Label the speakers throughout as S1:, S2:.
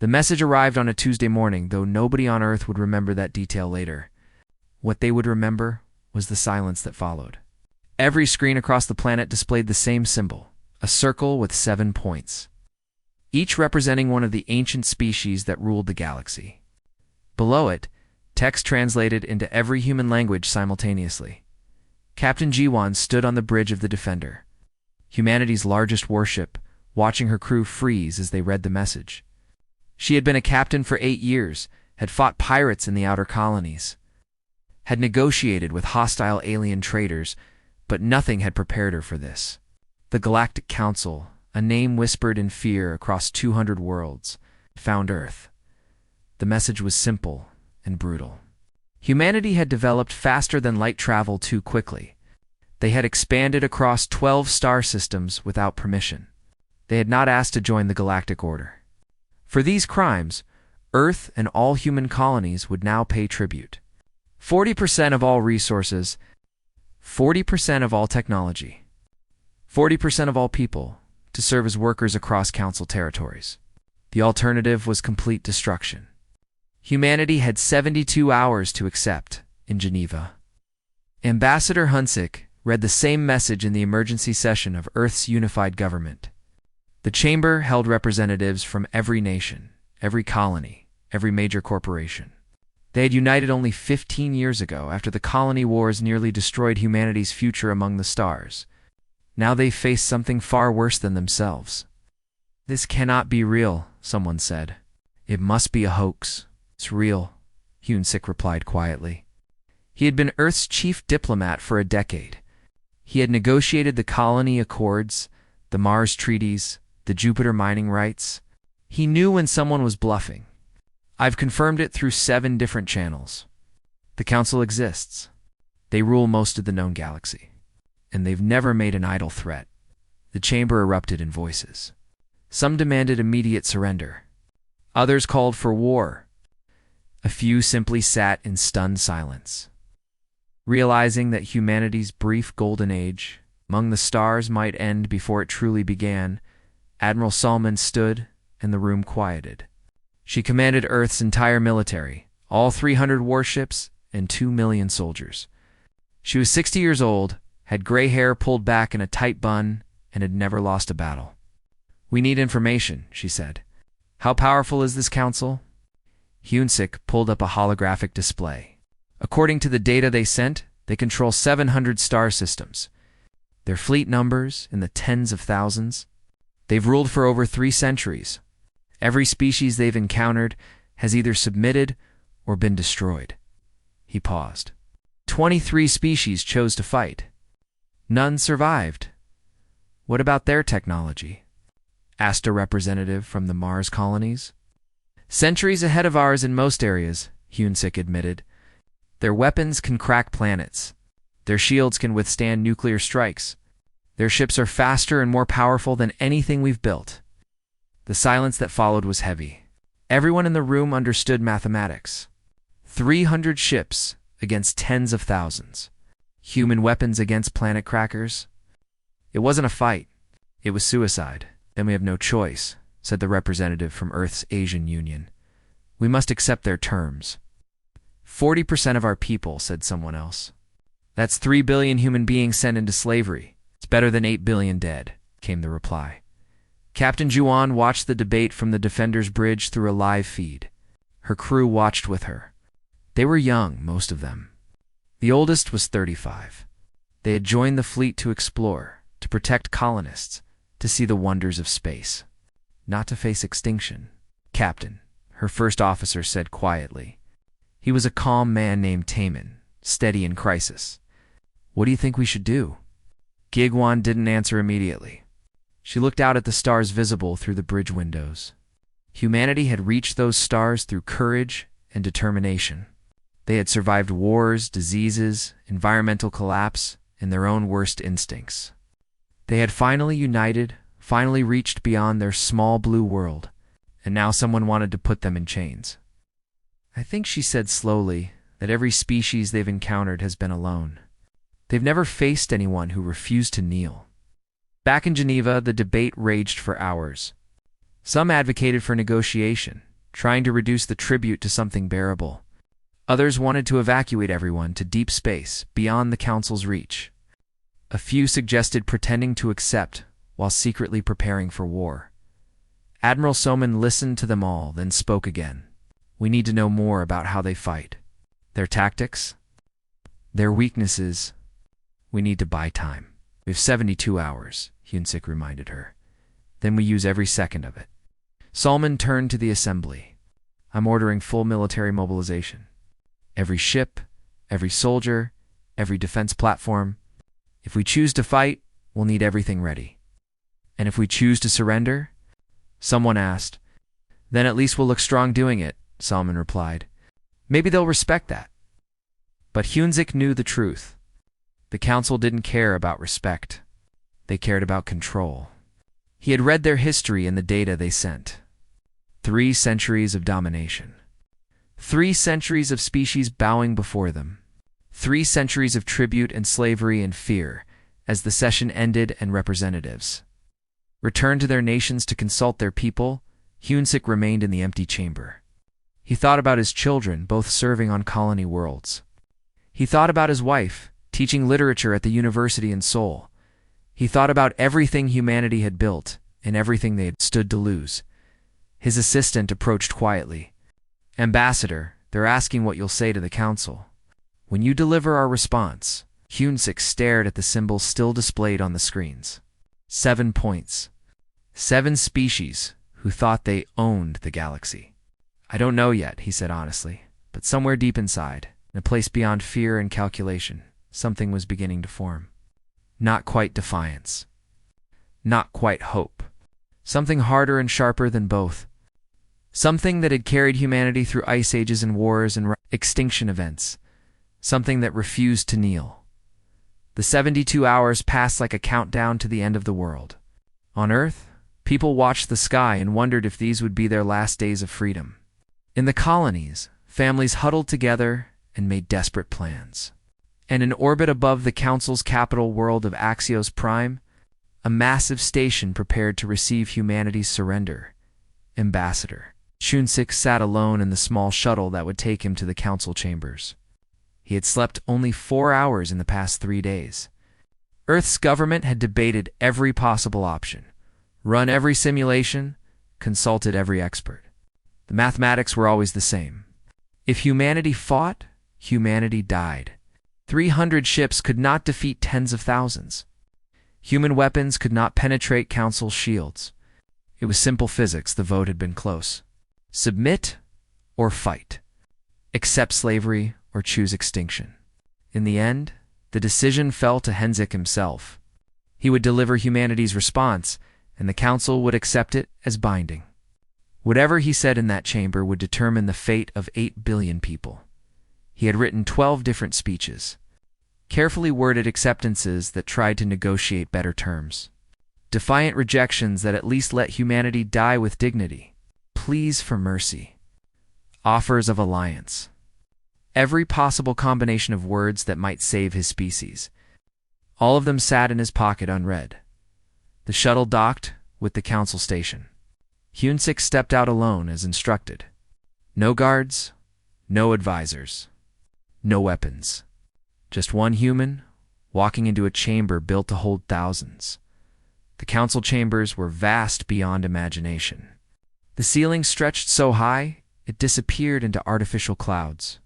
S1: The message arrived on a Tuesday morning, though nobody on Earth would remember that detail later. What they would remember was the silence that followed. Every screen across the planet displayed the same symbol, a circle with 7 points, each representing one of the ancient species that ruled the galaxy. Below it, text translated into every human language simultaneously. Captain Jiwan stood on the bridge of the Defender, humanity's largest warship, watching her crew freeze as they read the message. She had been a captain for 8 years, had fought pirates in the outer colonies, had negotiated with hostile alien traders, but nothing had prepared her for this. The Galactic Counsil, a name whispered in fear across 200 worlds, found Earth. The message was simple and brutal. Humanity had developed faster than light travel too quickly. They had expanded across 12 star systems without permission. They had not asked to join the Galactic Order. For these crimes, Earth and all human colonies would now pay tribute. 40% of all resources, 40% of all technology, 40% of all people to serve as workers across Council territories. The alternative was complete destruction. Humanity had 72 hours to accept in Geneva. Ambassador Hunsick read the same message in the emergency session of Earth's unified government. The chamber held representatives from every nation, every colony, every major corporation. They had united only 15 years ago after the colony wars nearly destroyed humanity's future among the stars. Now they faced something far worse than themselves. "This cannot be real," someone said. "It must be a hoax." "It's real," Hunsick replied quietly. He had been Earth's chief diplomat for a decade. He had negotiated the colony accords, the Mars treaties, the Jupiter mining rights. He knew when someone was bluffing. "I've confirmed it through 7 different channels. The Council exists. They rule most of the known galaxy. And they've never made an idle threat." The chamber erupted in voices. Some demanded immediate surrender. Others called for war. A few simply sat in stunned silence, realizing that humanity's brief golden age among the stars might end before it truly began. Admiral Salman stood, and the room quieted. She commanded Earth's entire military, all 300 warships and 2 million soldiers. She was 60 years old, had gray hair pulled back in a tight bun, and had never lost a battle. "We need information," she said. "How powerful is this council?" Hunsick pulled up a holographic display. "According to the data they sent, they control 700 star systems. Their fleet numbers in the tens of thousands. They've ruled for over 3 centuries. Every species they've encountered has either submitted or been destroyed." He paused. 23 species chose to fight. None survived. "What about their technology?" asked a representative from the Mars colonies. "Centuries ahead of ours in most areas," Hunsick admitted. "Their weapons can crack planets. Their shields can withstand nuclear strikes. Their ships are faster and more powerful than anything we've built." The silence that followed was heavy. Everyone in the room understood mathematics. 300 ships against tens of thousands. Human weapons against planet crackers. It wasn't a fight. It was suicide. "Then we have no choice," said the representative from Earth's Asian Union. "We must accept their terms." 40% of our people," said someone else. "That's 3 billion human beings sent into slavery. It's better than 8 billion dead," came the reply. Captain Juan watched the debate from the Defender's bridge through a live feed. Her crew watched with her. They were young, most of them. The oldest was 35. They had joined the fleet to explore, to protect colonists, to see the wonders of space. Not to face extinction. "Captain," her first officer said quietly. He was a calm man named Taman, steady in crisis. "What do you think we should do?" Gigwan didn't answer immediately. She looked out at the stars visible through the bridge windows. Humanity had reached those stars through courage and determination. They had survived wars, diseases, environmental collapse, and their own worst instincts. They had finally united, finally reached beyond their small blue world, and now someone wanted to put them in chains. "I think," she said slowly, "that every species they've encountered has been alone. They've never faced anyone who refused to kneel." Back in Geneva, the debate raged for hours. Some advocated for negotiation, trying to reduce the tribute to something bearable. Others wanted to evacuate everyone to deep space, beyond the Council's reach. A few suggested pretending to accept while secretly preparing for war. Admiral Soman listened to them all, then spoke again. We need to know more about how they fight. Their tactics, their weaknesses. We need to buy time. We have 72 hours, Hyunsik reminded her. Then we use every second of it. Salman turned to the assembly. I'm ordering full military mobilization. Every ship, every soldier, every defense platform. If we choose to fight, we'll need everything ready. And if we choose to surrender? Someone asked. Then at least we'll look strong doing it, Salman replied. Maybe they'll respect that. But Hyunsik knew the truth. The Council didn't care about respect. They cared about control. He had read their history in the data they sent. 3 centuries of domination. 3 centuries of species bowing before them. 3 centuries of tribute and slavery and fear, as the session ended and representatives returned to their nations to consult their people. Hyunsik remained in the empty chamber. He thought about his children, both serving on colony worlds. He thought about his wife, teaching literature at the university in Seoul. He thought about everything humanity had built and everything they had stood to lose. His assistant approached quietly. Ambassador, they're asking what you'll say to the Council. When you deliver our response. Hyunsik stared at the symbols still displayed on the screens. 7 points. 7 species who thought they owned the galaxy. I don't know yet, he said honestly, but somewhere deep inside, in a place beyond fear and calculation, something was beginning to form. Not quite defiance. Not quite hope. Something harder and sharper than both. Something that had carried humanity through ice ages and wars and extinction events. Something that refused to kneel. The 72 hours passed like a countdown to the end of the world. On Earth, people watched the sky and wondered if these would be their last days of freedom. In the colonies, families huddled together and made desperate plans. And in orbit above the Council's capital world of Axios Prime, a massive station prepared to receive humanity's surrender. Ambassador Hyunsik sat alone in the small shuttle that would take him to the Council chambers. He had slept only 4 hours in the past 3 days. Earth's government had debated every possible option, run every simulation, consulted every expert. The mathematics were always the same. If humanity fought, humanity died. 300 ships could not defeat tens of thousands. Human weapons could not penetrate Council shields. It was simple physics. The vote had been close. Submit or fight. Accept slavery or choose extinction. In the end, the decision fell to Hyunsik himself. He would deliver humanity's response, and the Council would accept it as binding. Whatever he said in that chamber would determine the fate of 8 billion people. He had written 12 different speeches, carefully worded acceptances that tried to negotiate better terms, defiant rejections that at least let humanity die with dignity, pleas for mercy, offers of alliance. Every possible combination of words that might save his species. All of them sat in his pocket unread. The shuttle docked with the Council station. Hyunsik stepped out alone as instructed. No guards, no advisors, no weapons. Just one human, walking into a chamber built to hold thousands. The Council chambers were vast beyond imagination. The ceiling stretched so high, it disappeared into artificial clouds.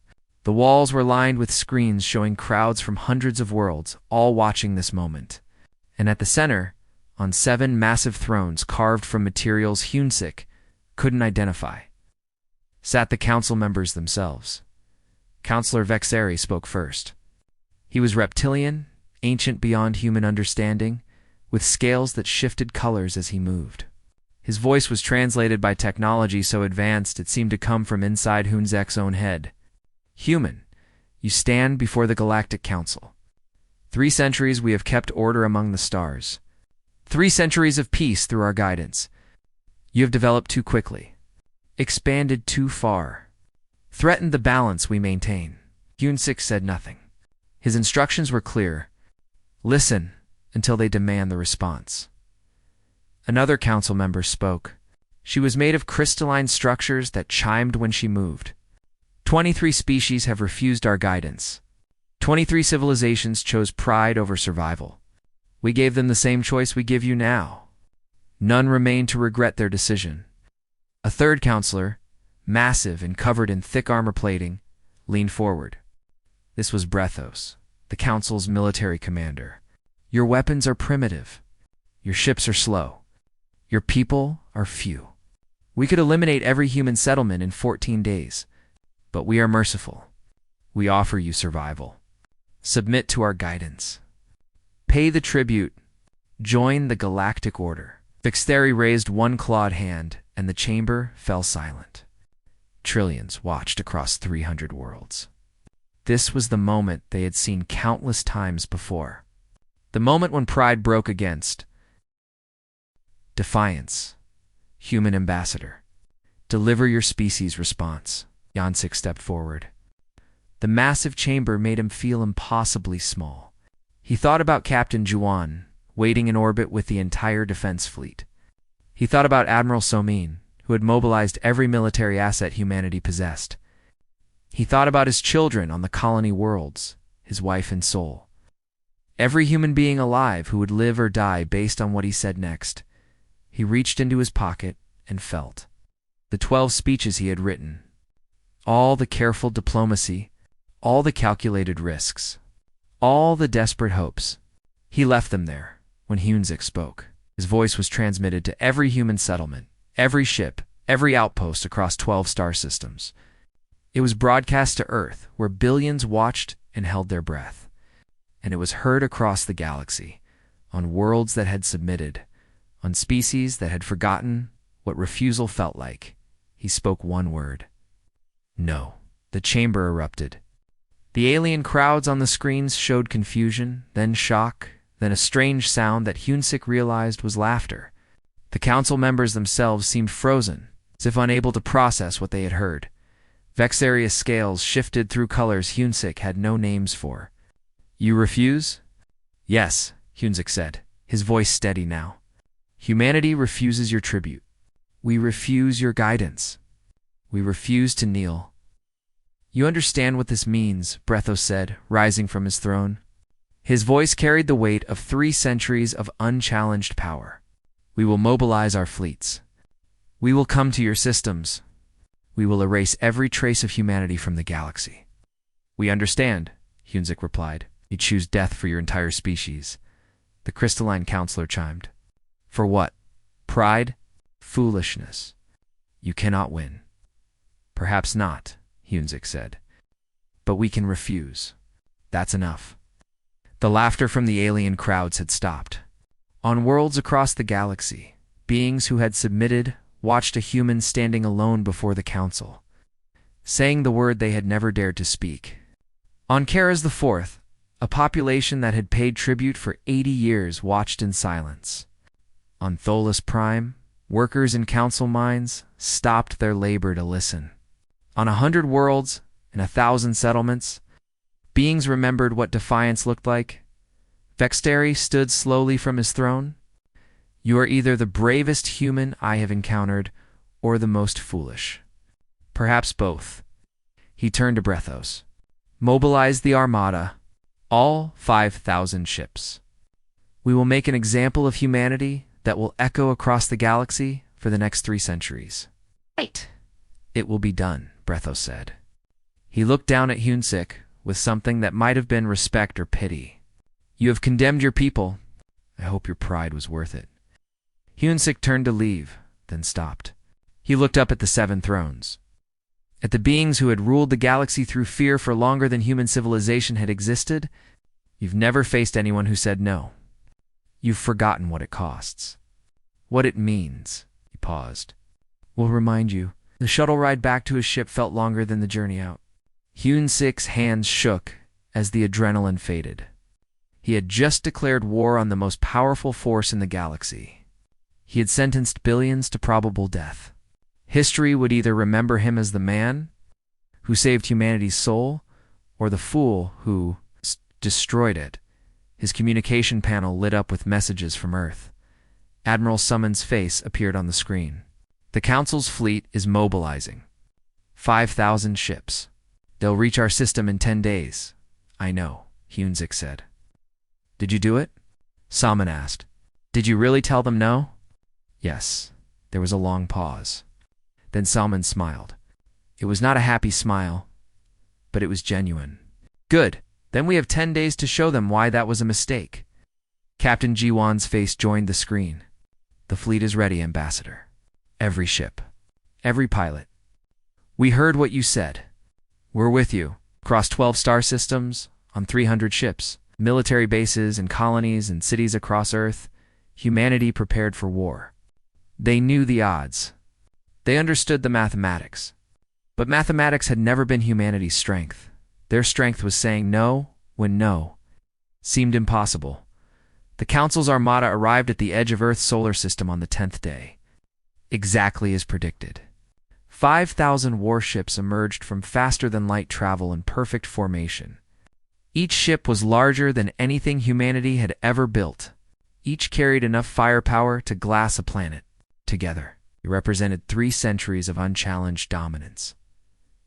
S1: The walls were lined with screens showing crowds from hundreds of worlds, all watching this moment. And at the center, on 7 massive thrones carved from materials Hyunsik couldn't identify, sat the Council members themselves. Councillor Vexeri spoke first. He was reptilian, ancient beyond human understanding, with scales that shifted colors as he moved. His voice was translated by technology so advanced it seemed to come from inside Hyunsik's own head. Human, you stand before the Galactic Council. 3 centuries we have kept order among the stars. 3 centuries of peace through our guidance. You have developed too quickly, expanded too far, threatened the balance we maintain. Hyunsik said nothing. His instructions were clear. Listen until they demand the response. Another council member spoke. She was made of crystalline structures that chimed when she moved. 23 species have refused our guidance. 23 civilizations chose pride over survival. We gave them the same choice we give you now. None remain to regret their decision. A third counselor, massive and covered in thick armor plating, leaned forward. This was Brethos, the Council's military commander. Your weapons are primitive. Your ships are slow. Your people are few. We could eliminate every human settlement in 14 days, but we are merciful. We offer you survival. Submit to our guidance. Pay the tribute. Join the Galactic Order. Vextheri raised one clawed hand, and the chamber fell silent. Trillions watched across 300 worlds. This was the moment they had seen countless times before. The moment when pride broke against defiance. Human ambassador. Deliver your species' response. Yansik stepped forward. The massive chamber made him feel impossibly small. He thought about Captain Juan, waiting in orbit with the entire defense fleet. He thought about Admiral Somin, who had mobilized every military asset humanity possessed. He thought about his children on the colony worlds, his wife and soul. Every human being alive who would live or die based on what he said next. He reached into his pocket and felt. The 12 speeches he had written. All the careful diplomacy, all the calculated risks, all the desperate hopes. He left them there when Hunzik spoke. His voice was transmitted to every human settlement, every ship, every outpost across 12 star systems. It was broadcast to Earth, where billions watched and held their breath. And it was heard across the galaxy, on worlds that had submitted, on species that had forgotten what refusal felt like. He spoke one word. No. The chamber erupted. The alien crowds on the screens showed confusion, then shock, then a strange sound that Hunzik realized was laughter. The council members themselves seemed frozen, as if unable to process what they had heard. Vexarious scales shifted through colors Hunzik had no names for. You refuse? Yes, Hunzik said, his voice steady now. Humanity refuses your tribute. We refuse your guidance. We refuse to kneel. You understand what this means, Brethos said, rising from his throne. His voice carried the weight of 3 centuries of unchallenged power. We will mobilize our fleets. We will come to your systems. We will erase every trace of humanity from the galaxy. We understand, Hunzik replied. You choose death for your entire species. The crystalline counselor chimed. For what? Pride? Foolishness. You cannot win. Perhaps not, Hunzik said. But we can refuse. That's enough. The laughter from the alien crowds had stopped. On worlds across the galaxy, beings who had submitted watched a human standing alone before the council, saying the word they had never dared to speak. On Karas IV, a population that had paid tribute for 80 years watched in silence. On Tholus Prime, workers in council mines stopped their labor to listen. On 100 worlds and 1,000 settlements, beings remembered what defiance looked like. Vextheri stood slowly from his throne. You are either the bravest human I have encountered, or the most foolish. Perhaps both. He turned to Brethos. Mobilize the armada, all 5,000 ships. We will make an example of humanity that will echo across the galaxy for the next 3 centuries. Right. It will be done, Brethos said. He looked down at Hunzik with something that might have been respect or pity. You have condemned your people. I hope your pride was worth it. Hunzik turned to leave, then stopped. He looked up at the 7 thrones. At the beings who had ruled the galaxy through fear for longer than human civilization had existed. You've never faced anyone who said no. You've forgotten what it costs. What it means. He paused. We'll remind you. The shuttle ride back to his ship felt longer than the journey out. Hunzik's hands shook as the adrenaline faded. He had just declared war on the most powerful force in the galaxy. He had sentenced billions to probable death. History would either remember him as the man who saved humanity's soul, or the fool who destroyed it. His communication panel lit up with messages from Earth. Admiral Summon's face appeared on the screen. The Council's fleet is mobilizing. 5,000 ships. They'll reach our system in 10 days. I know, Hunzik said. Did you do it? Salman asked. Did you really tell them no? Yes. There was a long pause. Then Salman smiled. It was not a happy smile, but it was genuine. Good. Then we have 10 days to show them why that was a mistake. Captain Jiwan's face joined the screen. The fleet is ready, Ambassador. Every ship. Every pilot. We heard what you said. We're with you. Across 12 star systems, on 300 ships, military bases and colonies and cities across Earth, humanity prepared for war. They knew the odds. They understood the mathematics. But mathematics had never been humanity's strength. Their strength was saying no when no seemed impossible. The Council's armada arrived at the edge of Earth's solar system on the 10th day. Exactly as predicted. 5,000 warships emerged from faster-than-light travel in perfect formation. Each ship was larger than anything humanity had ever built. Each carried enough firepower to glass a planet. Together, they represented 3 centuries of unchallenged dominance.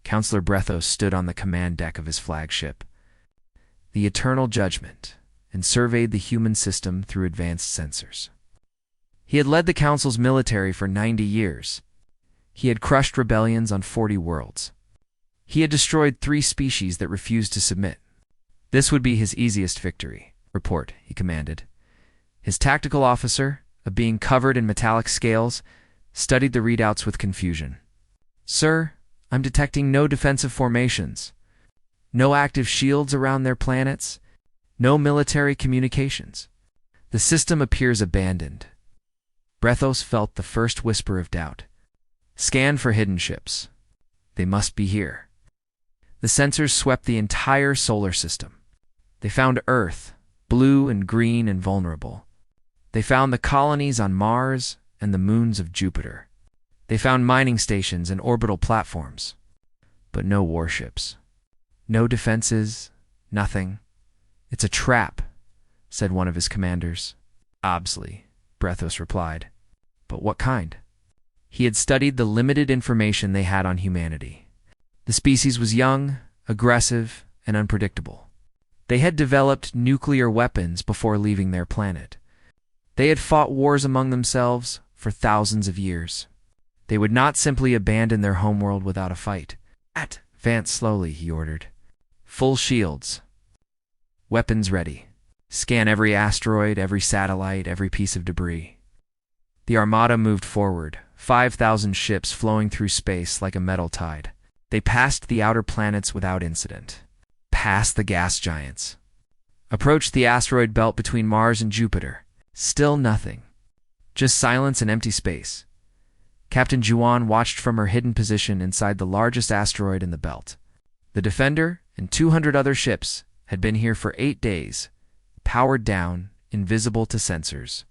S1: Counselor Brethos stood on the command deck of his flagship, the Eternal Judgment, and surveyed the human system through advanced sensors. He had led the Council's military for 90 years. He had crushed rebellions on 40 worlds. He had destroyed 3 species that refused to submit. This would be his easiest victory. Report, he commanded. His tactical officer, a being covered in metallic scales, studied the readouts with confusion. Sir, I'm detecting no defensive formations, no active shields around their planets, no military communications. The system appears abandoned. Brethos felt the first whisper of doubt. Scan for hidden ships. They must be here. The sensors swept the entire solar system. They found Earth, blue and green and vulnerable. They found the colonies on Mars and the moons of Jupiter. They found mining stations and orbital platforms. But no warships. No defenses, nothing. It's a trap, said one of his commanders. Obviously, Brethos replied. But what kind? He had studied the limited information they had on humanity. The species was young, aggressive, and unpredictable. They had developed nuclear weapons before leaving their planet. They had fought wars among themselves for thousands of years. They would not simply abandon their homeworld without a fight. Advance slowly, he ordered. Full shields. Weapons ready. Scan every asteroid, every satellite, every piece of debris. The armada moved forward, 5,000 ships flowing through space like a metal tide. They passed the outer planets without incident. Past the gas giants. Approached the asteroid belt between Mars and Jupiter. Still nothing. Just silence and empty space. Captain Juan watched from her hidden position inside the largest asteroid in the belt. The Defender and 200 other ships had been here for 8 days, powered down, invisible to sensors.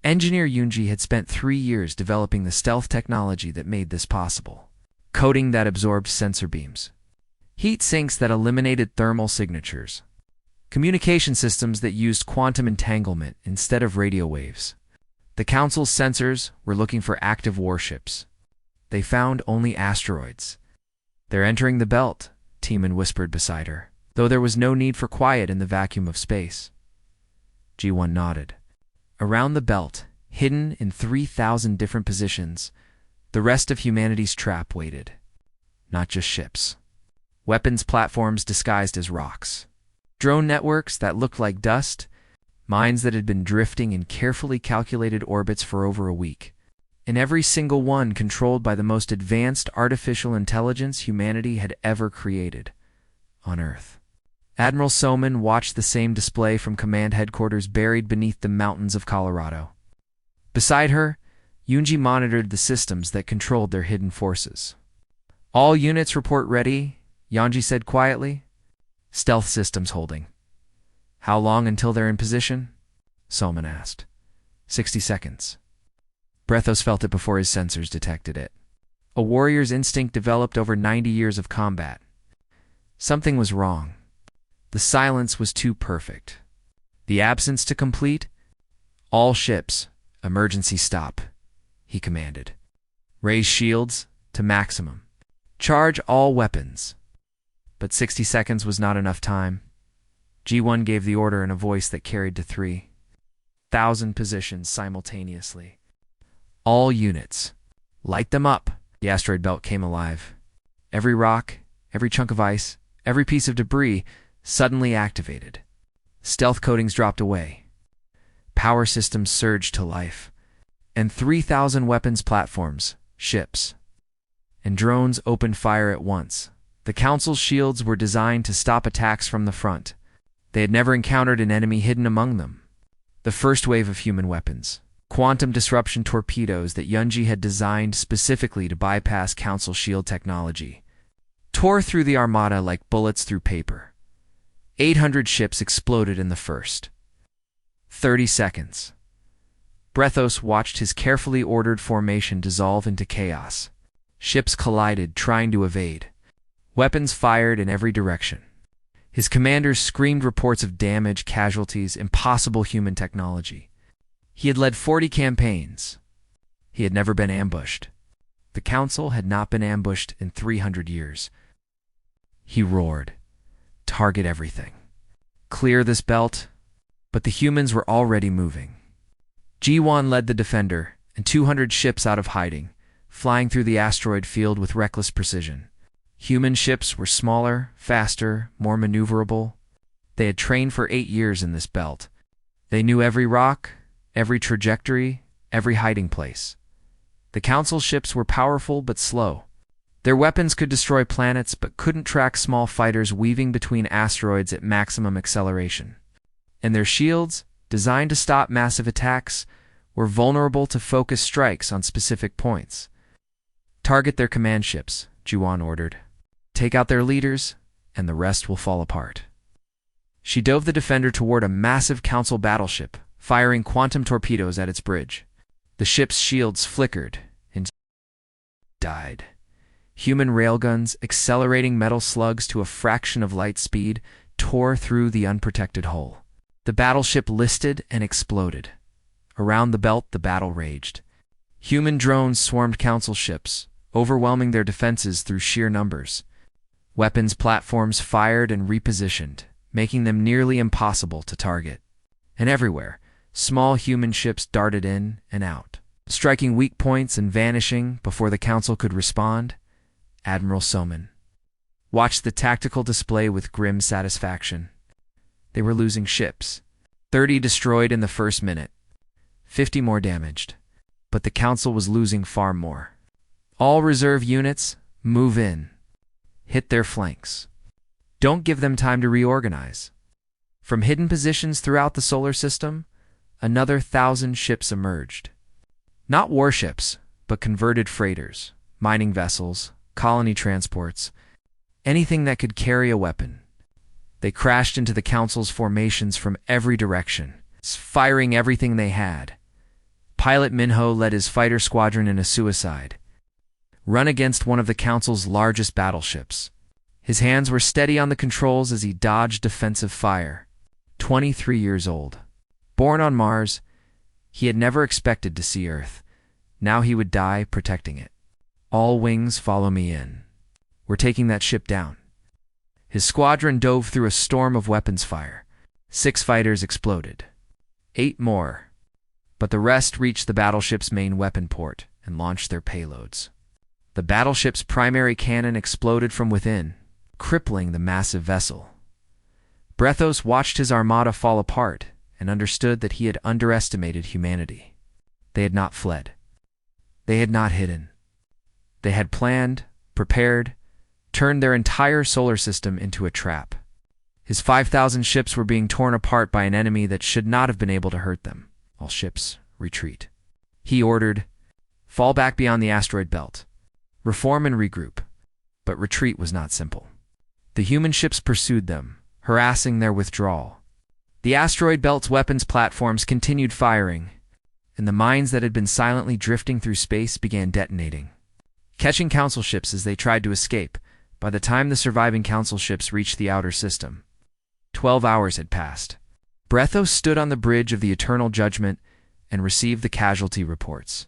S1: Engineer Yunji had spent 3 years developing the stealth technology that made this possible. Coating that absorbed sensor beams. Heat sinks that eliminated thermal signatures. Communication systems that used quantum entanglement instead of radio waves. The Council's sensors were looking for active warships. They found only asteroids. They're entering the belt, Tiemann whispered beside her, though there was no need for quiet in the vacuum of space. G1 nodded. Around the belt, hidden in 3,000 different positions, the rest of humanity's trap waited. Not just ships. Weapons platforms disguised as rocks. Drone networks that looked like dust. Mines that had been drifting in carefully calculated orbits for over a week. And every single one controlled by the most advanced artificial intelligence humanity had ever created. On Earth. Admiral Soman watched the same display from command headquarters buried beneath the mountains of Colorado. Beside her, Yunji monitored the systems that controlled their hidden forces. All units report ready, Yunji said quietly. Stealth systems holding. How long until they're in position? Soman asked. 60 seconds. Brethos felt it before his sensors detected it. A warrior's instinct developed over 90 years of combat. Something was wrong. The silence was too perfect. The absence to complete? All ships, emergency stop, he commanded. Raise shields to maximum. Charge all weapons. But 60 seconds was not enough time. G1 gave the order in a voice that carried to 3,000 positions simultaneously. All units, light them up. The asteroid belt came alive. Every rock, every chunk of ice, every piece of debris suddenly activated. Stealth coatings dropped away. Power systems surged to life. And 3,000 weapons platforms, ships, and drones opened fire at once. The Counsil's shields were designed to stop attacks from the front. They had never encountered an enemy hidden among them. The first wave of human weapons, quantum disruption torpedoes that Yunji had designed specifically to bypass Counsil shield technology, tore through the armada like bullets through paper. 800 ships exploded in the first 30 seconds. Brethos watched his carefully ordered formation dissolve into chaos. Ships collided, trying to evade. Weapons fired in every direction. His commanders screamed reports of damage, casualties, impossible human technology. He had led 40 campaigns. He had never been ambushed. The Counsil had not been ambushed in 300 years. He roared, "Target everything. Clear this belt." But the humans were already moving. G1 led the Defender and 200 ships out of hiding, flying through the asteroid field with reckless precision. Human ships were smaller, faster, more maneuverable. They had trained for 8 years in this belt. They knew every rock, every trajectory, every hiding place. The Council ships were powerful but slow. Their weapons could destroy planets but couldn't track small fighters weaving between asteroids at maximum acceleration. And their shields, designed to stop massive attacks, were vulnerable to focused strikes on specific points. Target their command ships, Juan ordered. Take out their leaders, and the rest will fall apart. She dove the Defender toward a massive Council battleship, firing quantum torpedoes at its bridge. The ship's shields flickered and died. Human railguns, accelerating metal slugs to a fraction of light speed, tore through the unprotected hull. The battleship listed and exploded. Around the belt, the battle raged. Human drones swarmed Council ships, overwhelming their defenses through sheer numbers. Weapons platforms fired and repositioned, making them nearly impossible to target. And everywhere, small human ships darted in and out, striking weak points and vanishing before the Council could respond. Admiral Soman watched the tactical display with grim satisfaction. They were losing ships. 30 destroyed in the first minute, 50 more damaged. But the Council was losing far more. All reserve units, move in. Hit their flanks. Don't give them time to reorganize. From hidden positions throughout the solar system, another 1,000 ships emerged. Not warships, but converted freighters, mining vessels, colony transports, anything that could carry a weapon. They crashed into the Council's formations from every direction, firing everything they had. Pilot Minho led his fighter squadron in a suicide run against one of the Council's largest battleships. His hands were steady on the controls as he dodged defensive fire. 23 years old. Born on Mars, he had never expected to see Earth. Now he would die protecting it. All wings, follow me in. We're taking that ship down. His squadron dove through a storm of weapons fire. 6 fighters exploded. 8 more. But the rest reached the battleship's main weapon port and launched their payloads. The battleship's primary cannon exploded from within, crippling the massive vessel. Brethos watched his armada fall apart and understood that he had underestimated humanity. They had not fled. They had not hidden. They had planned, prepared, turned their entire solar system into a trap. His 5,000 ships were being torn apart by an enemy that should not have been able to hurt them. All ships, retreat. He ordered, fall back beyond the asteroid belt. Reform and regroup. But retreat was not simple. The human ships pursued them, harassing their withdrawal. The asteroid belt's weapons platforms continued firing, and the mines that had been silently drifting through space began detonating, catching Council ships as they tried to escape. By the time the surviving Council ships reached the outer system, 12 hours had passed. Brethos stood on the bridge of the Eternal Judgment and received the casualty reports.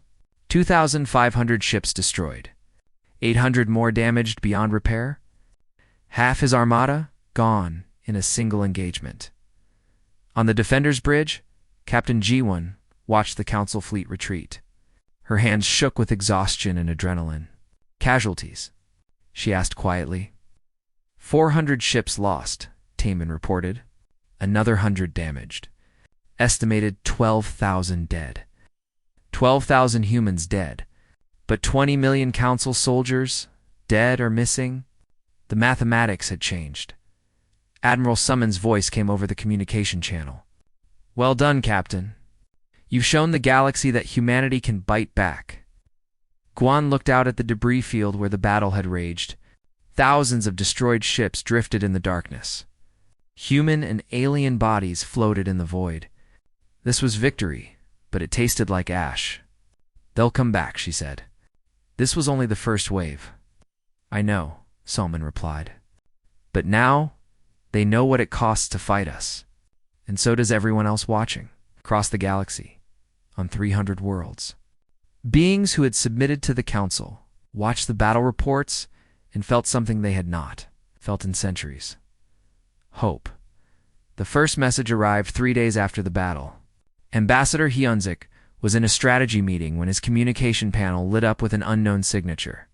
S1: 2,500 ships destroyed. 800 more damaged beyond repair. Half his armada gone in a single engagement. On the Defender's Bridge, Captain G1 watched the Council fleet retreat. Her hands shook with exhaustion and adrenaline. Casualties? She asked quietly. 400 ships lost, Taman reported. Another 100 damaged. Estimated 12,000 dead. 12,000 humans dead. But 20 million Council soldiers, dead or missing? The mathematics had changed. Admiral Summon's voice came over the communication channel. Well done, Captain. You've shown the galaxy that humanity can bite back. Guan looked out at the debris field where the battle had raged. Thousands of destroyed ships drifted in the darkness. Human and alien bodies floated in the void. This was victory, but it tasted like ash. They'll come back, she said. This was only the first wave. I know, Salman replied. But now, they know what it costs to fight us. And so does everyone else watching, across the galaxy, on 300 worlds. Beings who had submitted to the Council watched the battle reports and felt something they had not felt in centuries. Hope. The first message arrived 3 days after the battle. Ambassador Hyunzik was in a strategy meeting when his communication panel lit up with an unknown signature.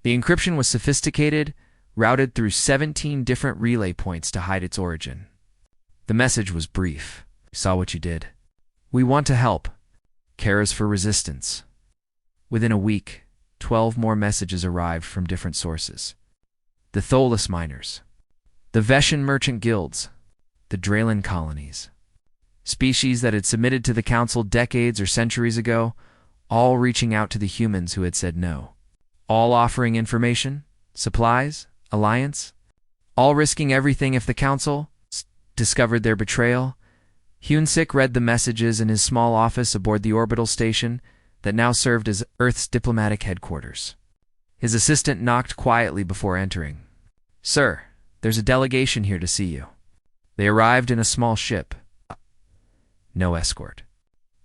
S1: The encryption was sophisticated, routed through 17 different relay points to hide its origin. The message was brief. Saw what you did. We want to help. Cares for resistance. Within a week, 12 more messages arrived from different sources. The Tholis miners, the Veshan merchant guilds, the Draylan colonies. Species that had submitted to the Council decades or centuries ago, all reaching out to the humans who had said no. All offering information, supplies, alliance, all risking everything if the Council discovered their betrayal. Hyunsik read the messages in his small office aboard the orbital station that now served as Earth's diplomatic headquarters. His assistant knocked quietly before entering. Sir, there's a delegation here to see you. They arrived in a small ship. No escort.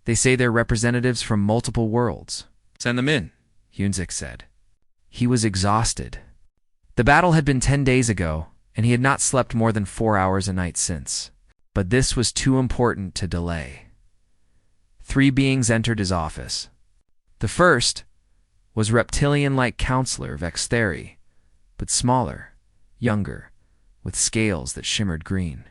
S1: They say they're representatives from multiple worlds. Send them in, Hyunsik said. He was exhausted. The battle had been 10 days ago, and he had not slept more than 4 hours a night since. But this was too important to delay. 3 beings entered his office. The first was reptilian-like Counselor Vextheri, but smaller, younger, with scales that shimmered green.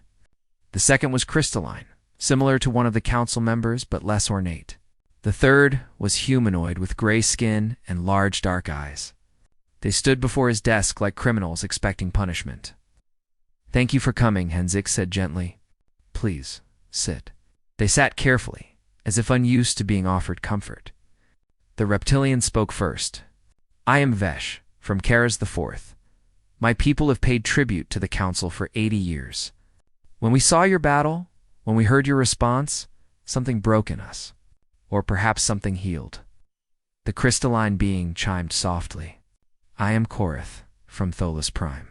S1: The second was crystalline, similar to one of the Council members but less ornate. The third was humanoid with gray skin and large dark eyes. They stood before his desk like criminals expecting punishment. Thank you for coming, Hyunsik said gently. Please, sit. They sat carefully, as if unused to being offered comfort. The reptilian spoke first. I am Vesh, from Karas IV. My people have paid tribute to the Council for 80 years. When we saw your battle, when we heard your response, something broke in us. Or perhaps something healed. The crystalline being chimed softly. I am Korath, from Tholis Prime.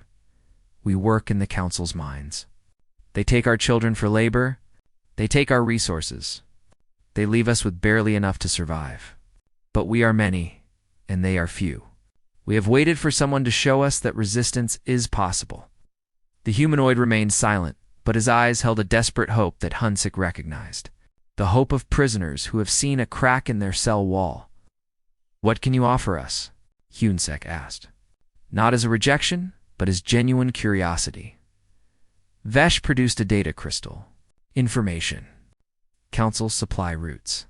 S1: We work in the Council's mines. They take our children for labor. They take our resources. They leave us with barely enough to survive. But we are many, and they are few. We have waited for someone to show us that resistance is possible. The humanoid remained silent, but his eyes held a desperate hope that Hyunsik recognized. The hope of prisoners who have seen a crack in their cell wall. What can you offer us? Hyunsik asked. Not as a rejection, but as genuine curiosity. Vesh produced a data crystal. Information. Council supply routes.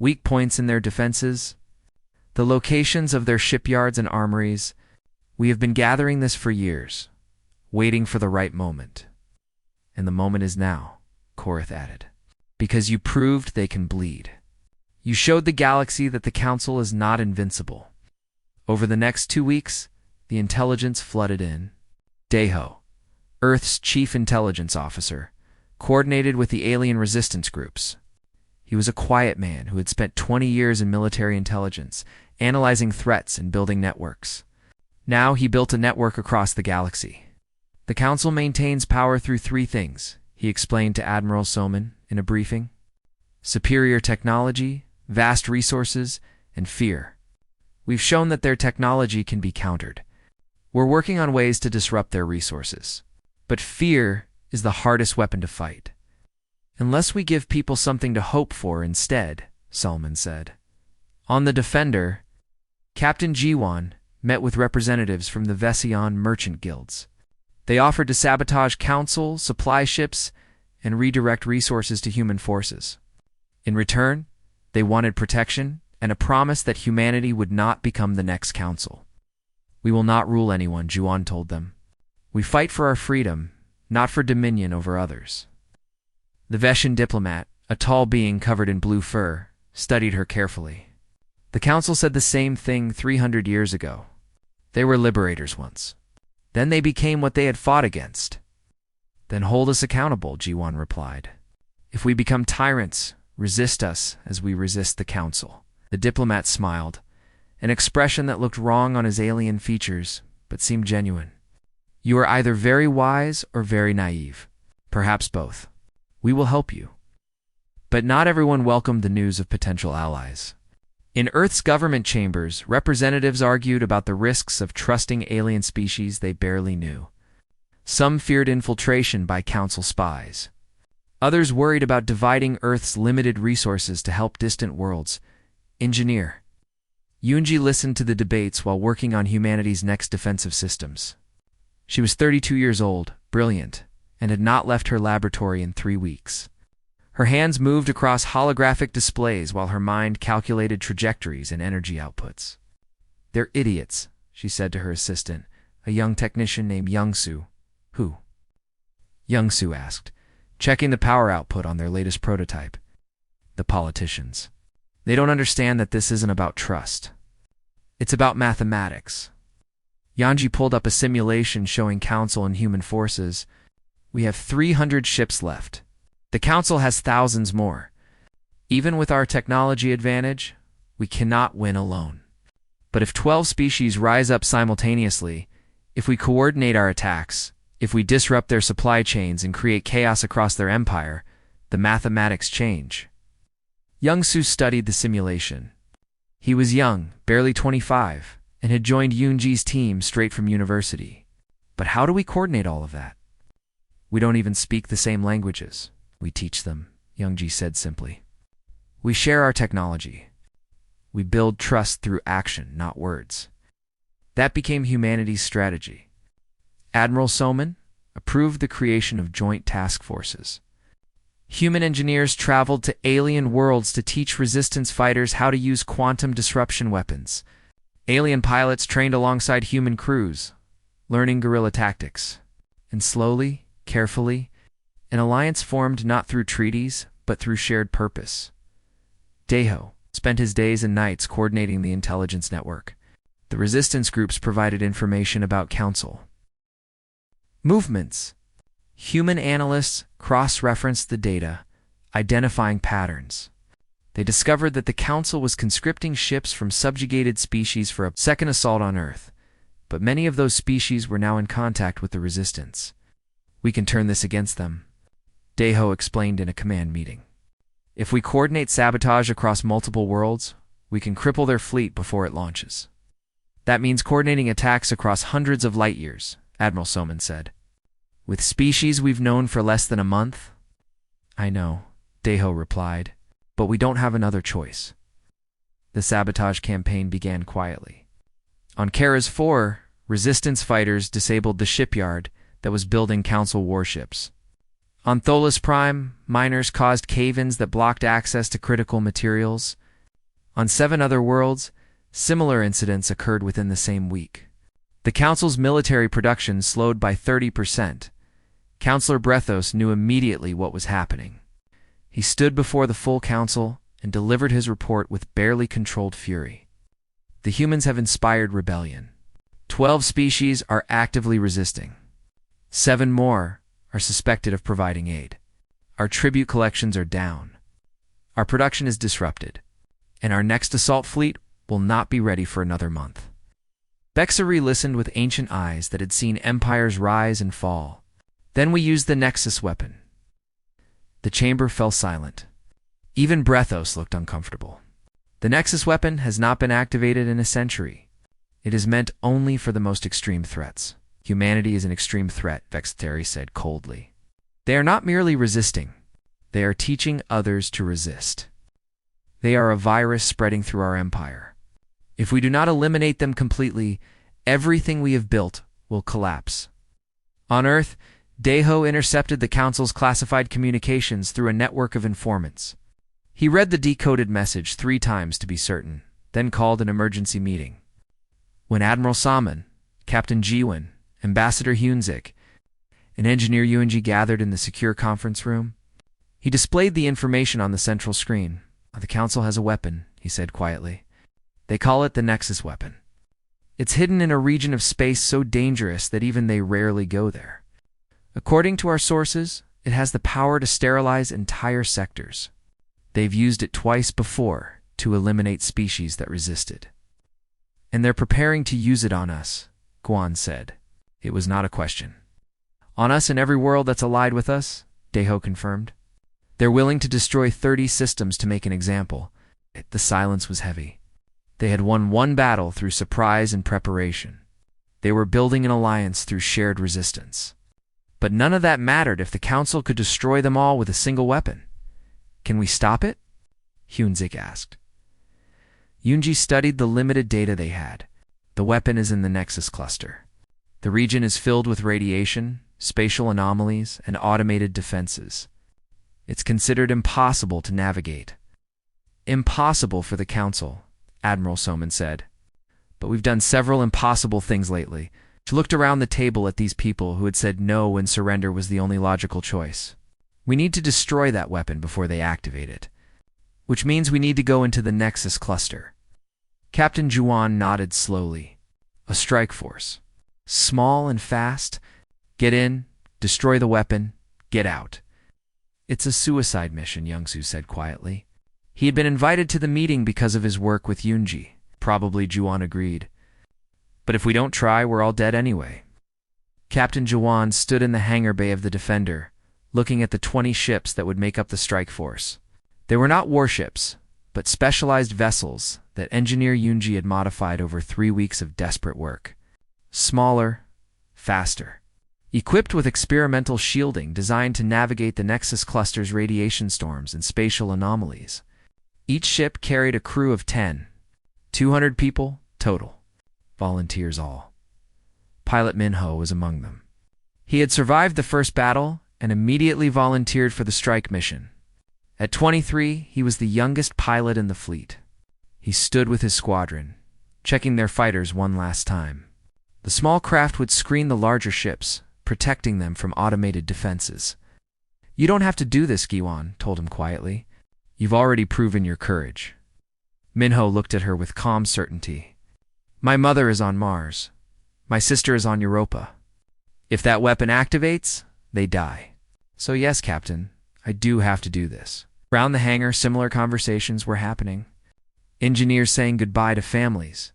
S1: Weak points in their defenses. The locations of their shipyards and armories. We have been gathering this for years, waiting for the right moment. And the moment is now, Korath added. Because you proved they can bleed. You showed the galaxy that the Council is not invincible. Over the next 2 weeks, the intelligence flooded in. Deho, Earth's chief intelligence officer, coordinated with the alien resistance groups. He was a quiet man who had spent 20 years in military intelligence, analyzing threats and building networks. Now he built a network across the galaxy. The Council maintains power through 3 things, he explained to Admiral Soman in a briefing. Superior technology, vast resources, and fear. We've shown that their technology can be countered. We're working on ways to disrupt their resources. But fear is the hardest weapon to fight. Unless we give people something to hope for instead, Solomon said. On the Defender, Captain Jiwan met with representatives from the Vesion merchant guilds. They offered to sabotage Counsil, supply ships, and redirect resources to human forces. In return, they wanted protection and a promise that humanity would not become the next Counsil. We will not rule anyone, Jiwan told them. We fight for our freedom, not for dominion over others. The Vesian diplomat, a tall being covered in blue fur, studied her carefully. The Council said the same thing 300 years ago. They were liberators once. Then they became what they had fought against. Then hold us accountable, Jiwan replied. If we become tyrants, resist us as we resist the Council. The diplomat smiled, an expression that looked wrong on his alien features, but seemed genuine. You are either very wise or very naive. Perhaps both. We will help you. But not everyone welcomed the news of potential allies. In Earth's government chambers, representatives argued about the risks of trusting alien species they barely knew. Some feared infiltration by Council spies. Others worried about dividing Earth's limited resources to help distant worlds. Engineer. Yunji listened to the debates while working on humanity's next defensive systems. She was 32 years old, brilliant, and had not left her laboratory in 3 weeks. Her hands moved across holographic displays while her mind calculated trajectories and energy outputs. They're idiots, she said to her assistant, a young technician named Youngsu. Who? Youngsu asked, checking the power output on their latest prototype. The politicians. They don't understand that this isn't about trust. It's about mathematics. Yanji pulled up a simulation showing Council and human forces. We have 300 ships left. The Council has thousands more. Even with our technology advantage, we cannot win alone. But if 12 species rise up simultaneously, if we coordinate our attacks, if we disrupt their supply chains and create chaos across their empire, the mathematics change. Youngsu studied the simulation. He was young, barely 25, and had joined Yunji's team straight from university. But how do we coordinate all of that? We don't even speak the same languages. We teach them, Youngji said simply. We share our technology. We build trust through action, not words. That became humanity's strategy. Admiral Soman approved the creation of joint task forces. Human engineers traveled to alien worlds to teach resistance fighters how to use quantum disruption weapons. Alien pilots trained alongside human crews, learning guerrilla tactics. And slowly, carefully, an alliance formed not through treaties, but through shared purpose. Daiho spent his days and nights coordinating the intelligence network. The resistance groups provided information about Counsil. Movements. Human analysts cross-referenced the data, identifying patterns. They discovered that the Counsil was conscripting ships from subjugated species for a second assault on Earth, but many of those species were now in contact with the resistance. We can turn this against them, Daiho explained in a command meeting. If we coordinate sabotage across multiple worlds, we can cripple their fleet before it launches. That means coordinating attacks across hundreds of light years, Admiral Soman said. With species we've known for less than a month? I know, Daiho replied, but we don't have another choice. The sabotage campaign began quietly. On Kara's 4, resistance fighters disabled the shipyard that was building Counsil warships. On Tholus Prime, miners caused cave-ins that blocked access to critical materials. On 7 other worlds, similar incidents occurred within the same week. The Council's military production slowed by 30%. Councillor Brethos knew immediately what was happening. He stood before the full council and delivered his report with barely controlled fury. The humans have inspired rebellion. 12 species are actively resisting. 7 more are suspected of providing aid. Our tribute collections are down. Our production is disrupted, and our next assault fleet will not be ready for another month. Bexari listened with ancient eyes that had seen empires rise and fall. Then we used the Nexus weapon. The chamber fell silent. Even Brethos looked uncomfortable. The Nexus weapon has not been activated in a century. It is meant only for the most extreme threats. Humanity is an extreme threat, Vexteri said coldly. They are not merely resisting. They are teaching others to resist. They are a virus spreading through our empire. If we do not eliminate them completely, everything we have built will collapse. On Earth, Deho intercepted the Council's classified communications through a network of informants. He read the decoded message 3 times to be certain, then called an emergency meeting. When Admiral Salmon, Captain Jiwin, Ambassador Hunzik, and Engineer Yunji gathered in the secure conference room, he displayed the information on the central screen. The Council has a weapon, he said quietly. They call it the Nexus weapon. It's hidden in a region of space so dangerous that even they rarely go there. According to our sources, it has the power to sterilize entire sectors. They've used it twice before to eliminate species that resisted. And they're preparing to use it on us, Guan said. It was not a question. On us and every world that's allied with us, Deho confirmed. They're willing to destroy 30 systems to make an example. The silence was heavy. They had won one battle through surprise and preparation. They were building an alliance through shared resistance. But none of that mattered if the Council could destroy them all with a single weapon. Can we stop it? Hunzik asked. Yunji studied the limited data they had. The weapon is in the Nexus cluster. The region is filled with radiation, spatial anomalies, and automated defenses. It's considered impossible to navigate. Impossible for the Council, Admiral Soman said. But we've done several impossible things lately. She looked around the table at these people who had said no when surrender was the only logical choice. We need to destroy that weapon before they activate it. Which means we need to go into the Nexus cluster. Captain Juan nodded slowly. A strike force. Small and fast. Get in, destroy the weapon, get out. It's a suicide mission, Youngsu said quietly. He had been invited to the meeting because of his work with Yunji. Probably Juan agreed. But if we don't try, we're all dead anyway. Captain Juan stood in the hangar bay of the Defender, looking at the 20 ships that would make up the strike force. They were not warships, but specialized vessels that Engineer Yunji had modified over 3 weeks of desperate work. Smaller, faster. Equipped with experimental shielding designed to navigate the Nexus cluster's radiation storms and spatial anomalies. Each ship carried a crew of 10, 200 people total. Volunteers all. Pilot Minho was among them. He had survived the first battle and immediately volunteered for the strike mission. At 23, he was the youngest pilot in the fleet. He stood with his squadron, checking their fighters one last time. The small craft would screen the larger ships, protecting them from automated defenses. You don't have to do this, Giwan told him quietly. You've already proven your courage. Minho looked at her with calm certainty. My mother is on Mars. My sister is on Europa. If that weapon activates, they die. So yes, Captain, I do have to do this. Round the hangar, similar conversations were happening. Engineers saying goodbye to families.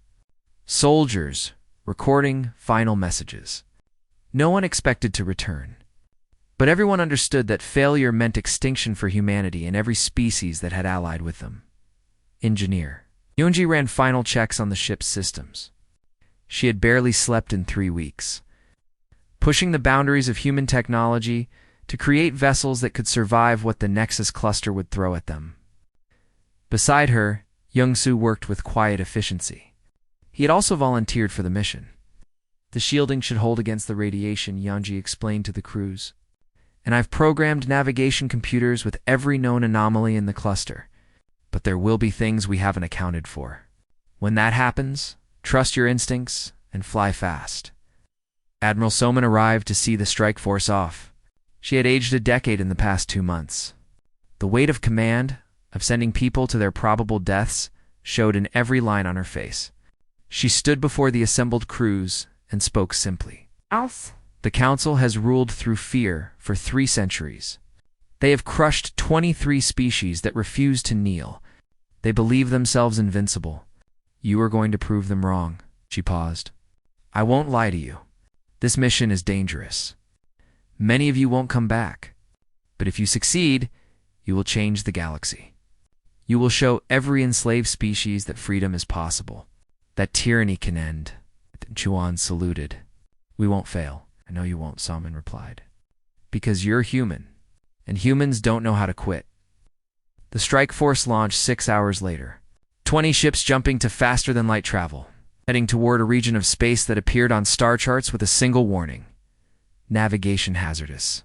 S1: Soldiers recording final messages. No one expected to return. But everyone understood that failure meant extinction for humanity and every species that had allied with them. Engineer. Yunji ran final checks on the ship's systems. She had barely slept in 3 weeks. Pushing the boundaries of human technology to create vessels that could survive what the Nexus cluster would throw at them. Beside her, Youngsu worked with quiet efficiency. He had also volunteered for the mission. The shielding should hold against the radiation, Yanji explained to the crews. And I've programmed navigation computers with every known anomaly in the cluster. But there will be things we haven't accounted for. When that happens, trust your instincts and fly fast. Admiral Soman arrived to see the strike force off. She had aged a decade in the past 2 months. The weight of command, of sending people to their probable deaths, showed in every line on her face. She stood before the assembled crews and spoke simply.
S2: Alf.
S1: The Council has ruled through fear for 3 centuries. They have crushed 23 species that refuse to kneel. They believe themselves invincible. You are going to prove them wrong. She paused. I won't lie to you. This mission is dangerous. Many of you won't come back. But if you succeed, you will change the galaxy. You will show every enslaved species that freedom is possible, that tyranny can end. Juan saluted. We won't fail. I know you won't, Salman replied. Because you're human, and humans don't know how to quit. The strike force launched 6 hours later. 20 ships jumping to faster-than-light travel, heading toward a region of space that appeared on star charts with a single warning. Navigation hazardous.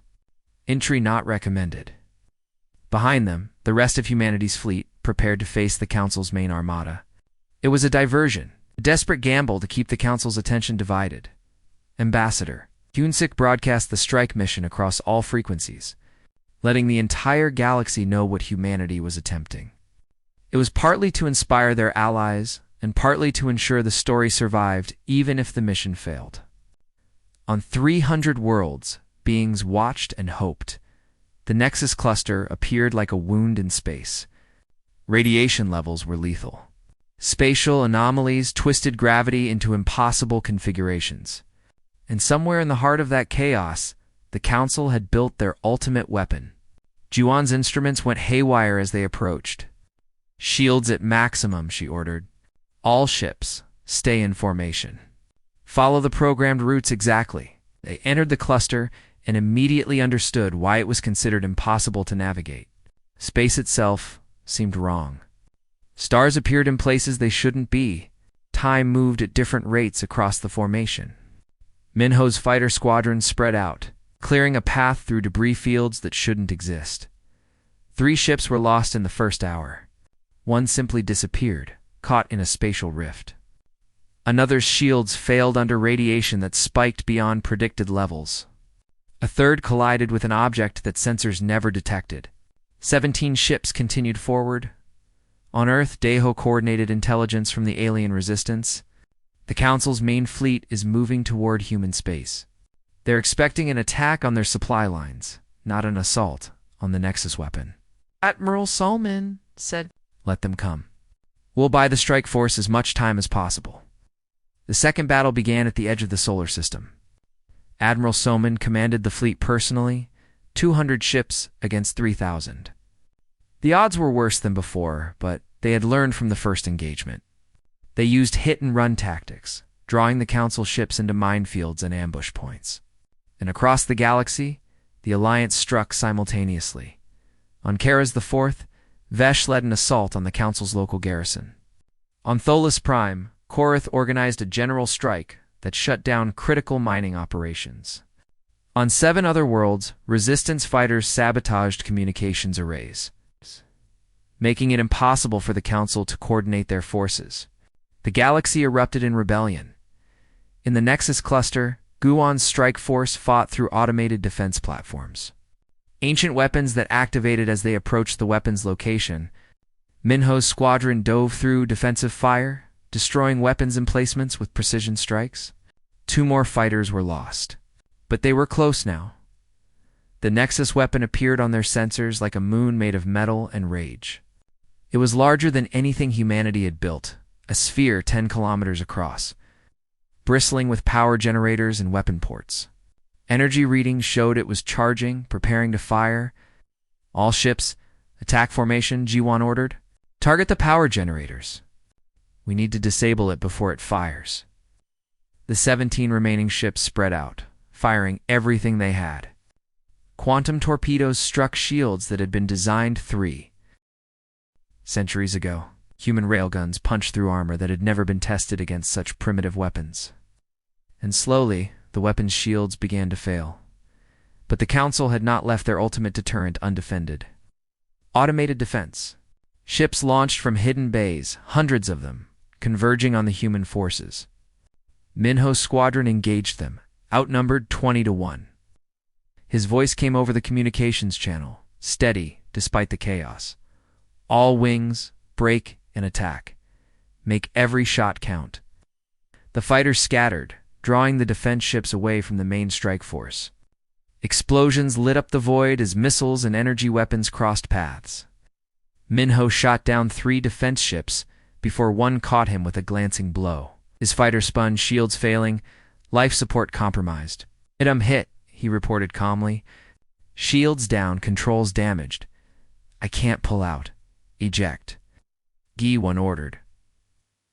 S1: Entry not recommended. Behind them, the rest of humanity's fleet prepared to face the Council's main armada. It was a diversion, a desperate gamble to keep the Council's attention divided. Ambassador Counsil broadcast the strike mission across all frequencies, letting the entire galaxy know what humanity was attempting. It was partly to inspire their allies and partly to ensure the story survived even if the mission failed. On 300 worlds, beings watched and hoped. The Nexus cluster appeared like a wound in space. Radiation levels were lethal. Spatial anomalies twisted gravity into impossible configurations. And somewhere in the heart of that chaos, the Council had built their ultimate weapon. Juan's instruments went haywire as they approached. Shields at maximum, she ordered. All ships, stay in formation. Follow the programmed routes exactly. They entered the cluster and immediately understood why it was considered impossible to navigate. Space itself seemed wrong. Stars appeared in places they shouldn't be. Time moved at different rates across the formation. Minho's fighter squadron spread out, clearing a path through debris fields that shouldn't exist. 3 ships were lost in the first hour. One simply disappeared, caught in a spatial rift. Another's shields failed under radiation that spiked beyond predicted levels. A third collided with an object that sensors never detected. 17 ships continued forward. On Earth, Deho coordinated intelligence from the alien resistance. The Council's main fleet is moving toward human space. They're expecting an attack on their supply lines, not an assault on the Nexus weapon. Admiral Salman said, "Let them come. We'll buy the strike force as much time as possible." The second battle began at the edge of the solar system. Admiral Salman commanded the fleet personally, 200 ships against 3,000. The odds were worse than before, but they had learned from the first engagement. They used hit-and-run tactics, drawing the Council ships into minefields and ambush points. And across the galaxy, the Alliance struck simultaneously. On Karas IV, Vesh led an assault on the Council's local garrison. On Tholis Prime, Korath organized a general strike that shut down critical mining operations. On 7 other worlds, resistance fighters sabotaged communications arrays, making it impossible for the Council to coordinate their forces. The galaxy erupted in rebellion. In the Nexus cluster, Guan's strike force fought through automated defense platforms. Ancient weapons that activated as they approached the weapon's location. Minho's squadron dove through defensive fire, destroying weapons emplacements with precision strikes. 2 more fighters were lost. But they were close now. The Nexus weapon appeared on their sensors like a moon made of metal and rage. It was larger than anything humanity had built, a sphere 10 kilometers across, bristling with power generators and weapon ports. Energy readings showed it was charging, preparing to fire. All ships, attack formation, G1 ordered. Target the power generators. We need to disable it before it fires. The 17 remaining ships spread out, firing everything they had. Quantum torpedoes struck shields that had been designed 3 centuries ago. Human railguns punched through armor that had never been tested against such primitive weapons. And slowly, the weapon's shields began to fail. But the Council had not left their ultimate deterrent undefended. Automated defense. Ships launched from hidden bays, hundreds of them, converging on the human forces. Minho's squadron engaged them, outnumbered 20-1. His voice came over the communications channel, steady despite the chaos. All wings, break, and attack. Make every shot count. The fighters scattered, drawing the defense ships away from the main strike force. Explosions lit up the void as missiles and energy weapons crossed paths. Minho shot down 3 defense ships before one caught him with a glancing blow. His fighter spun, shields failing, life support compromised. Hit, he reported calmly. Shields down, controls damaged. I can't pull out. Eject. Gi-won ordered.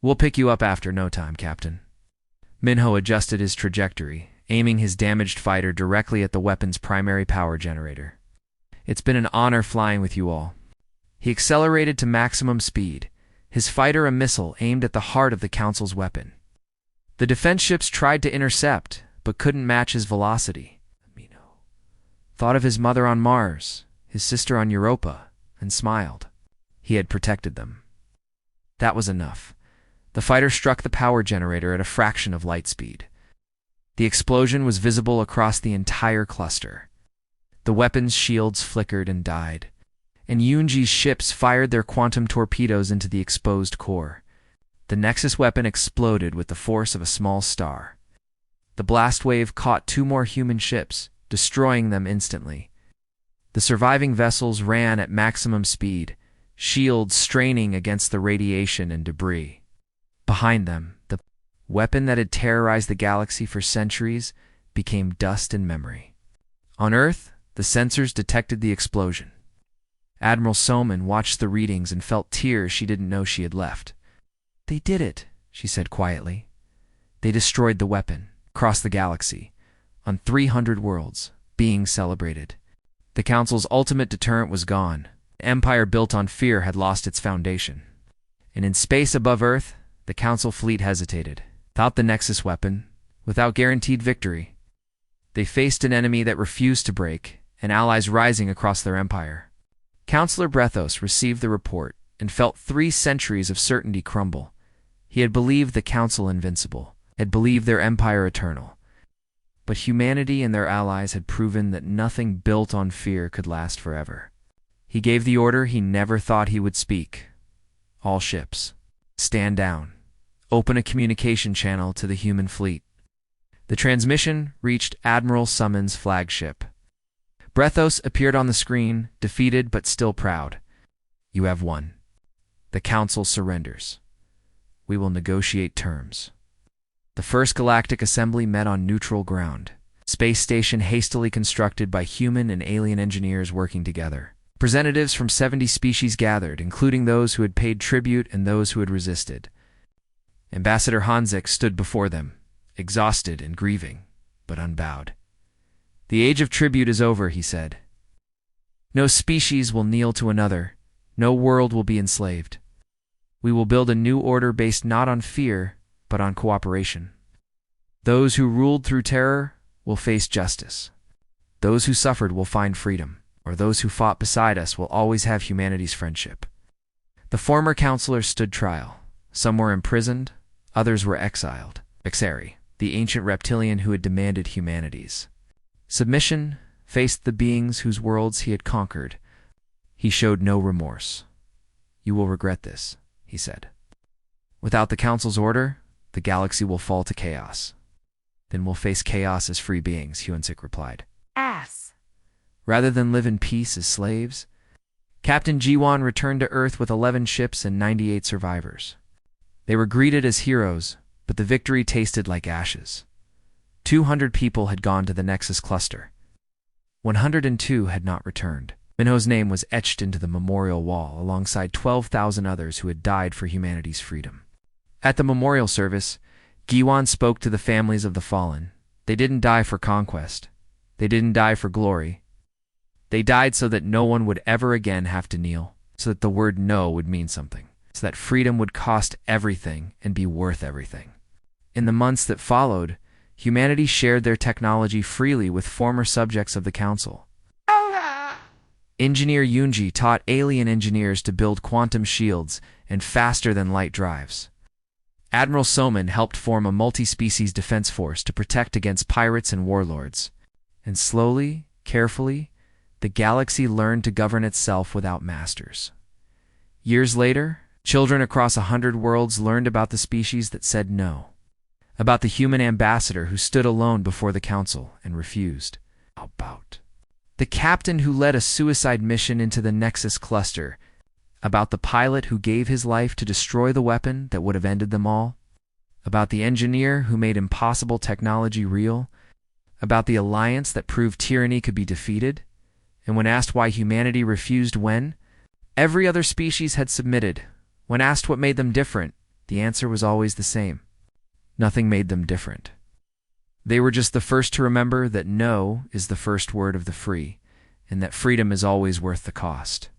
S1: We'll pick you up after no time, Captain. Minho adjusted his trajectory, aiming his damaged fighter directly at the weapon's primary power generator. It's been an honor flying with you all. He accelerated to maximum speed, his fighter a missile aimed at the heart of the Counsil's weapon. The defense ships tried to intercept, but couldn't match his velocity. Minho thought of his mother on Mars, his sister on Europa, and smiled. He had protected them. That was enough. The fighter struck the power generator at a fraction of light speed. The explosion was visible across the entire cluster. The weapon's shields flickered and died, and Yoonji's ships fired their quantum torpedoes into the exposed core. The Nexus weapon exploded with the force of a small star. The blast wave caught 2 more human ships, destroying them instantly. The surviving vessels ran at maximum speed, shields straining against the radiation and debris. Behind them, the weapon that had terrorized the galaxy for centuries became dust and memory. On Earth, the sensors detected the explosion. Admiral Soman watched the readings and felt tears she didn't know she had left. They did it, she said quietly. They destroyed the weapon, across the galaxy, on 300 worlds, being celebrated. The Council's ultimate deterrent was gone. The empire built on fear had lost its foundation. And in space above Earth, the Council fleet hesitated. Without the Nexus weapon, without guaranteed victory, they faced an enemy that refused to break, and allies rising across their empire. Counselor Brethos received the report and felt 3 centuries of certainty crumble. He had believed the Council invincible, had believed their empire eternal. But humanity and their allies had proven that nothing built on fear could last forever. He gave the order he never thought he would speak. All ships, stand down. Open a communication channel to the human fleet. The transmission reached Admiral Summon's flagship. Brethos appeared on the screen, defeated but still proud. You have won. The Council surrenders. We will negotiate terms. The first Galactic Assembly met on neutral ground. Space station hastily constructed by human and alien engineers working together. Representatives from 70 species gathered, including those who had paid tribute and those who had resisted. Ambassador Hanzik stood before them, exhausted and grieving, but unbowed. The age of tribute is over, he said. No species will kneel to another. No world will be enslaved. We will build a new order based not on fear, but on cooperation. Those who ruled through terror will face justice. Those who suffered will find freedom, or those who fought beside us will always have humanity's friendship. The former counselors stood trial. Some were imprisoned, others were exiled. Vexeri, the ancient reptilian who had demanded humanity's submission, faced the beings whose worlds he had conquered. He showed no remorse. You will regret this, he said. Without the Council's order, the galaxy will fall to chaos. Then we'll face chaos as free beings, Hyunsik replied.
S2: Ass.
S1: Rather than live in peace as slaves, Captain Jiwon returned to Earth with 11 ships and 98 survivors. They were greeted as heroes, but the victory tasted like ashes. 200 people had gone to the Nexus cluster. 102 had not returned. Minho's name was etched into the memorial wall alongside 12,000 others who had died for humanity's freedom. At the memorial service, Giwon spoke to the families of the fallen. They didn't die for conquest. They didn't die for glory. They died so that no one would ever again have to kneel, so that the word no would mean something, so that freedom would cost everything and be worth everything. In the months that followed, humanity shared their technology freely with former subjects of the Council. Engineer Yoonji taught alien engineers to build quantum shields and faster-than-light drives. Admiral Soman helped form a multi-species defense force to protect against pirates and warlords. And slowly, carefully, the galaxy learned to govern itself without masters. Years later, children across 100 worlds learned about the species that said no, about the human ambassador who stood alone before the Council and refused. About the captain who led a suicide mission into the Nexus cluster, about the pilot who gave his life to destroy the weapon that would have ended them all, about the engineer who made impossible technology real, about the alliance that proved tyranny could be defeated, and when asked why humanity refused when, Every other species had submitted. When asked what made them different, the answer was always the same. Nothing made them different. They were just the first to remember that no is the first word of the free, and that freedom is always worth the cost.